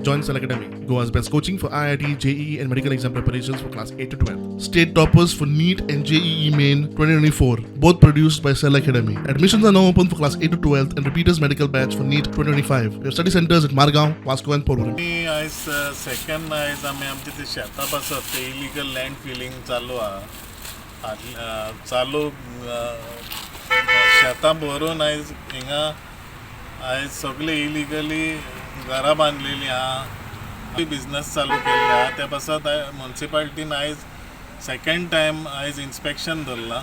Join Cell Academy, Goa's best coaching for IIT, JEE, and medical exam preparations for class 8 to 12. State toppers for NEET and JEE Main 2024, both produced by Cell Academy. Admissions are now open for class 8 to 12th and repeaters medical batch for NEET 2025. We have study centers at Margao, Vasco, and Porvorim. आयज second आयज आमी आमचे ते शेतां बसत ते illegal land feeling चालू आहा चालू शेतां भरून आयज हिंगा आयज सगळे इलिगली घरां बांदलेलीं आहा बिजनस चालू केल्ले आहा ते बसत म्युन्सिपालिटीन आयज सेकंड टायम आयज इन्स्पेक्शन धरला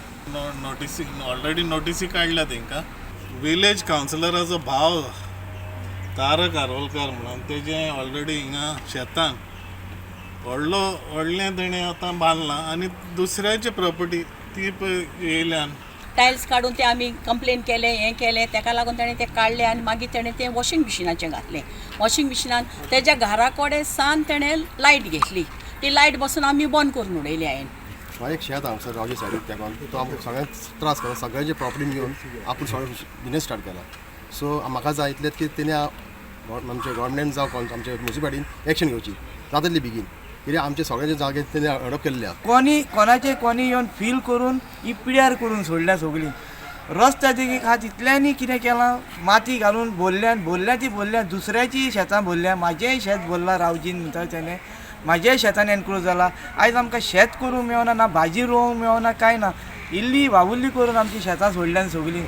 नोटिसी ऑलरेडी नोटिसी काडल्या तेंकां विलेज कावन्सिलराचो भाव तारक आरोलकर म्हणून तेजें ऑलरेडी हिंगा शेतान व्हडलें तेणें आतां बांदलां आनी दुसऱ्याची प्रॉपर्टी ती येयल्यान टायल्स काडून ते आमी कंप्लेन केले हें केलें ताका लागून ताणें तें काडलें आनी मागीर तेणें तें वॉशिंग मिशिनाचें घातलें वॉशिंग मिशिनान तेज्या घरा कडेन सान तेणें लायट घेतली ती लायट बसून आमी बंद करून उडयली हांवें एक शेत हांगसर रावचे सायडीक तेका तो आमकां सगळ्यांक त्रास करता सगळ्यांचे प्रॉपर्टी घेवन आपूण सगळें बिजनेस स्टार्ट केला सो म्हाका जाय इतलें की तेणी आमचे गव्हर्मेंट जावं आमचे म्युन्सिपालिटीन एक्शन घेवची जातली बेगीन कित्याक आमचे सगळ्यांचे जागे तेणी हडप केल्ले आहा कोणी येवन फील करून ही पिड्यार करून सोडल्या सगळीं रस्त्या देगीक हात इतल्यांनी कितें केलां माती घालून भरल्यां दुसऱ्याची शेतां भरल्या म्हाजेंय शेत भरलां रावजीन म्हणटा तेणें म्हाज्याय शेतान एनक्रोच जाला आयज आमकां शेत करूंक मेळना ना भाजी रोवंक मेळना कांय ना इल्ली वावुल्ली करून आमची शेतां सोडल्यान सगळीं